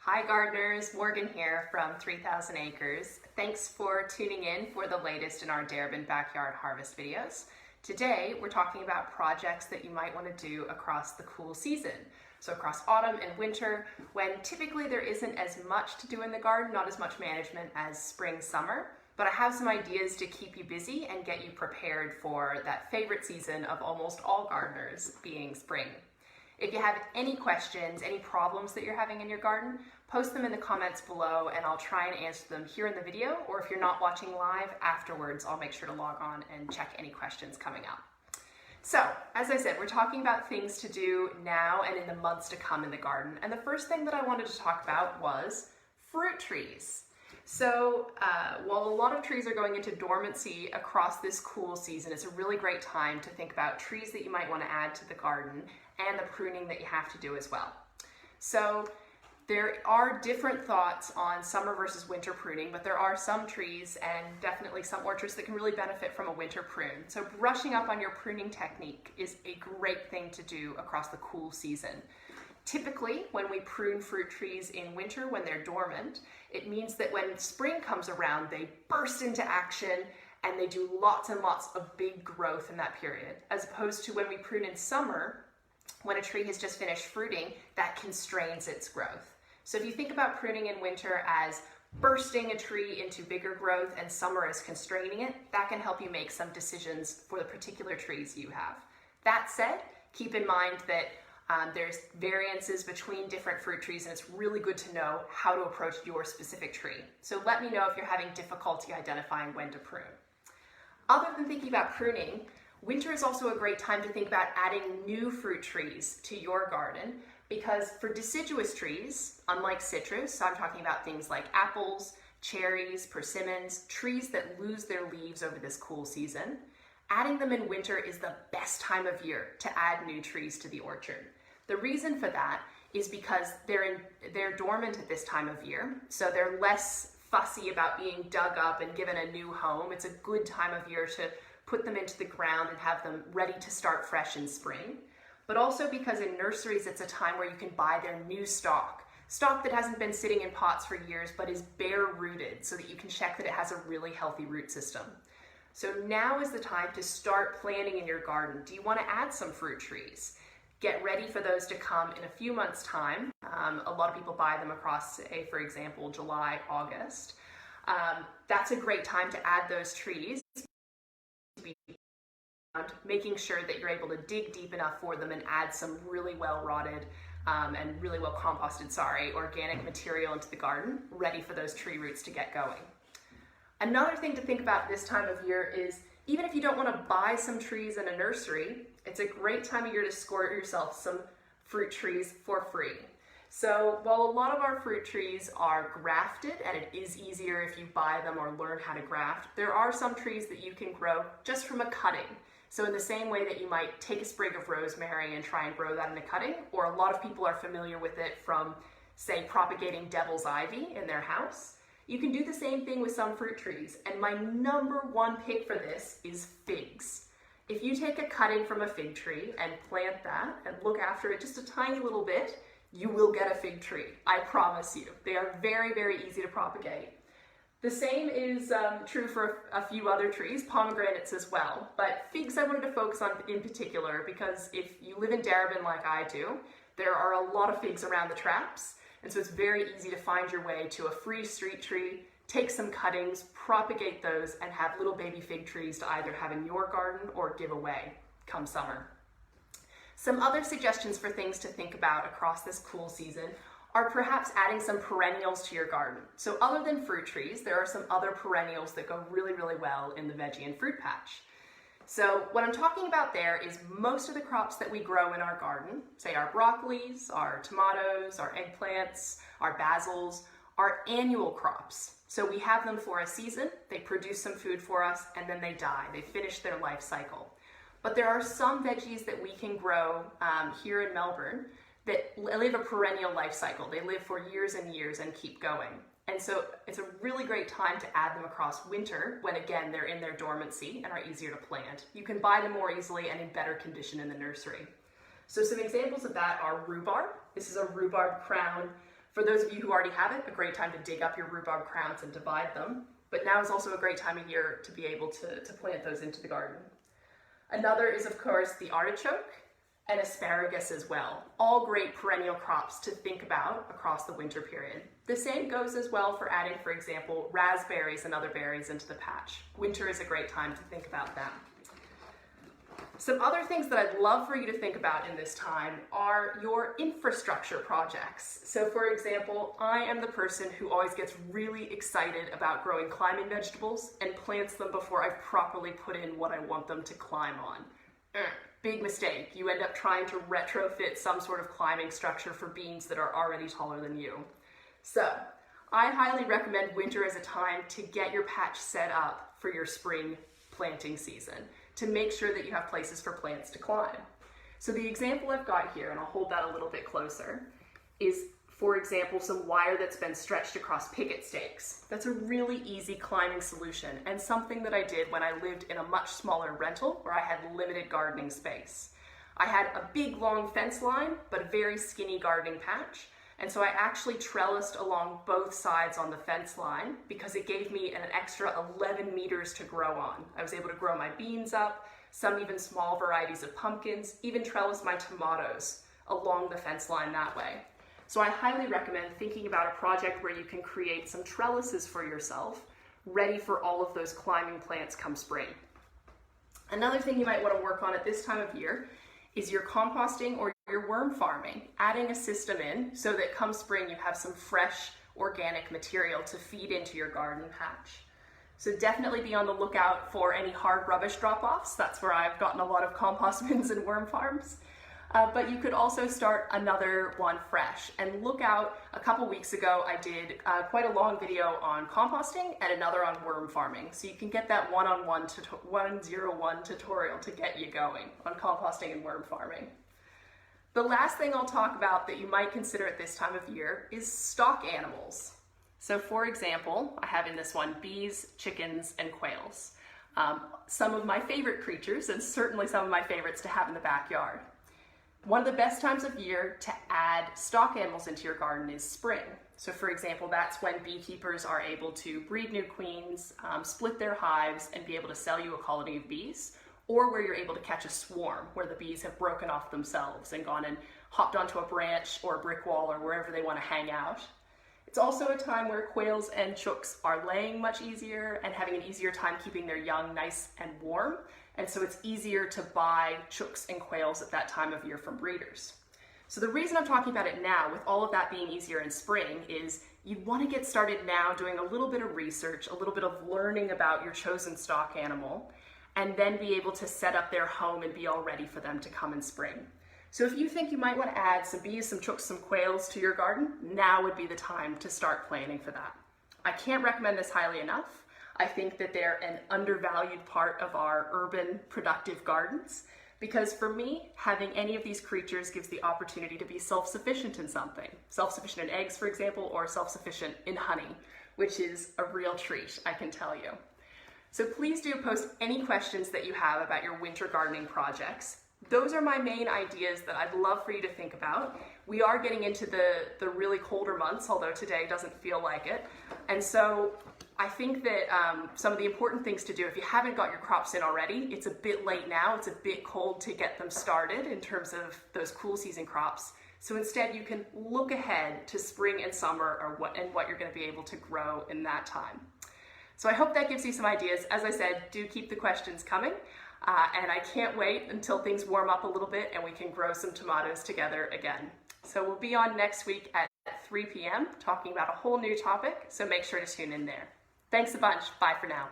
Hi gardeners, Morgan here from 3000 Acres. Thanks for tuning in for the latest in our Darebin Backyard Harvest videos. Today we're talking about projects that you might want to do across the cool season. So across autumn and winter, when typically there isn't as much to do in the garden, not as much management as spring, summer, but I have some ideas to keep you busy and get you prepared for that favorite season of almost all gardeners, being spring. If you have any questions, any problems that you're having in your garden, post them in the comments below and I'll try and answer them here in the video, or if you're not watching live afterwards, I'll make sure to log on and check any questions coming up. So, as I said, we're talking about things to do now and in the months to come in the garden. And the first thing that I wanted to talk about was fruit trees. So, while a lot of trees are going into dormancy across this cool season, it's a really great time to think about trees that you might want to add to the garden and the pruning that you have to do as well. So there are different thoughts on summer versus winter pruning, but there are some trees and definitely some orchards that can really benefit from a winter prune. So brushing up on your pruning technique is a great thing to do across the cool season. Typically, when we prune fruit trees in winter when they're dormant, it means that when spring comes around, they burst into action and they do lots and lots of big growth in that period, as opposed to when we prune in summer, when a tree has just finished fruiting, that constrains its growth. So if you think about pruning in winter as bursting a tree into bigger growth and summer as constraining it, that can help you make some decisions for the particular trees you have. That said, keep in mind that there's variances between different fruit trees, and it's really good to know how to approach your specific tree. So let me know if you're having difficulty identifying when to prune. Other than thinking about pruning, winter is also a great time to think about adding new fruit trees to your garden, because for deciduous trees, unlike citrus, so I'm talking about things like apples, cherries, persimmons, trees that lose their leaves over this cool season, adding them in winter is the best time of year to add new trees to the orchard. The reason for that is because they're dormant at this time of year, so they're less fussy about being dug up and given a new home. It's a good time of year to put them into the ground and have them ready to start fresh in spring. But also because in nurseries, it's a time where you can buy their new stock that hasn't been sitting in pots for years but is bare rooted, so that you can check that it has a really healthy root system. So now is the time to start planning in your garden. Do you want to add some fruit trees? Get ready for those to come in a few months' time. A lot of people buy them across, say, for example, July, August. That's a great time to add those trees. Making sure that you're able to dig deep enough for them and add some really well rotted and really well composted, organic material into the garden, ready for those tree roots to get going. Another thing to think about this time of year is, even if you don't want to buy some trees in a nursery, it's a great time of year to score yourself some fruit trees for free. So while a lot of our fruit trees are grafted, and it is easier if you buy them or learn how to graft, there are some trees that you can grow just from a cutting. So in the same way that you might take a sprig of rosemary and try and grow that in a cutting, or a lot of people are familiar with it from, say, propagating devil's ivy in their house, you can do the same thing with some fruit trees. And my number one pick for this is figs. If you take a cutting from a fig tree and plant that and look after it just a tiny little bit, you will get a fig tree, I promise you. They are very, very easy to propagate. The same is true for a few other trees, pomegranates as well, but figs I wanted to focus on in particular because if you live in Darebin like I do, there are a lot of figs around the traps, and so it's very easy to find your way to a free street tree, take some cuttings, propagate those, and have little baby fig trees to either have in your garden or give away come summer. Some other suggestions for things to think about across this cool season are perhaps adding some perennials to your garden. So other than fruit trees, there are some other perennials that go really, really well in the veggie and fruit patch. So what I'm talking about there is most of the crops that we grow in our garden, say our broccolis, our tomatoes, our eggplants, our basils, are annual crops. So we have them for a season, they produce some food for us, and then they die. They finish their life cycle. But there are some veggies that we can grow here in Melbourne that live a perennial life cycle. They live for years and years and keep going. And so it's a really great time to add them across winter when, again, they're in their dormancy and are easier to plant. You can buy them more easily and in better condition in the nursery. So some examples of that are rhubarb. This is a rhubarb crown For those of you who already have it, a great time to dig up your rhubarb crowns and divide them. But now is also a great time of year to be able to plant those into the garden. Another is, of course, the artichoke and asparagus as well. All great perennial crops to think about across the winter period. The same goes as well for adding, for example, raspberries and other berries into the patch. Winter is a great time to think about them. Some other things that I'd love for you to think about in this time are your infrastructure projects. So for example, I am the person who always gets really excited about growing climbing vegetables and plants them before I've properly put in what I want them to climb on. Big mistake. You end up trying to retrofit some sort of climbing structure for beans that are already taller than you. So I highly recommend winter as a time to get your patch set up for your spring planting season, to make sure that you have places for plants to climb. So the example I've got here, and I'll hold that a little bit closer, is, for example, some wire that's been stretched across picket stakes. That's a really easy climbing solution, and something that I did when I lived in a much smaller rental where I had limited gardening space. I had a big long fence line, but a very skinny gardening patch, and so I actually trellised along both sides on the fence line because it gave me an extra 11 meters to grow on. I was able to grow my beans up, some even small varieties of pumpkins, even trellis my tomatoes along the fence line that way. So I highly recommend thinking about a project where you can create some trellises for yourself, ready for all of those climbing plants come spring. Another thing you might want to work on at this time of year is your composting or your worm farming, adding a system in so that come spring you have some fresh organic material to feed into your garden patch. So definitely be on the lookout for any hard rubbish drop-offs. That's where I've gotten a lot of compost bins and worm farms. But you could also start another one fresh. And look out, a couple weeks ago I did quite a long video on composting and another on worm farming. So you can get that 101 tutorial to get you going on composting and worm farming. The last thing I'll talk about that you might consider at this time of year is stock animals. So for example, I have in this one bees, chickens, and quails. Some of my favorite creatures, and certainly some of my favorites to have in the backyard. One of the best times of year to add stock animals into your garden is spring. So for example, that's when beekeepers are able to breed new queens, split their hives, and be able to sell you a colony of bees, or where you're able to catch a swarm where the bees have broken off themselves and gone and hopped onto a branch or a brick wall or wherever they want to hang out. It's also a time where quails and chooks are laying much easier and having an easier time keeping their young nice and warm. And so it's easier to buy chooks and quails at that time of year from breeders. So the reason I'm talking about it now, with all of that being easier in spring, is you'd want to get started now doing a little bit of research, a little bit of learning about your chosen stock animal, and then be able to set up their home and be all ready for them to come in spring. So if you think you might want to add some bees, some chooks, some quails to your garden, now would be the time to start planning for that. I can't recommend this highly enough. I think that they're an undervalued part of our urban productive gardens, because for me, having any of these creatures gives the opportunity to be self-sufficient in something. Self-sufficient in eggs, for example, or self-sufficient in honey, which is a real treat, I can tell you. So please do post any questions that you have about your winter gardening projects. Those are my main ideas that I'd love for you to think about. We are getting into the really colder months, although today doesn't feel like it. And so I think that some of the important things to do, if you haven't got your crops in already, it's a bit late now, it's a bit cold to get them started in terms of those cool season crops. So instead you can look ahead to spring and summer or what you're going to be able to grow in that time. So I hope that gives you some ideas. As I said, do keep the questions coming. And I can't wait until things warm up a little bit and we can grow some tomatoes together again. So we'll be on next week at 3 p.m. talking about a whole new topic, so make sure to tune in there. Thanks a bunch. Bye for now.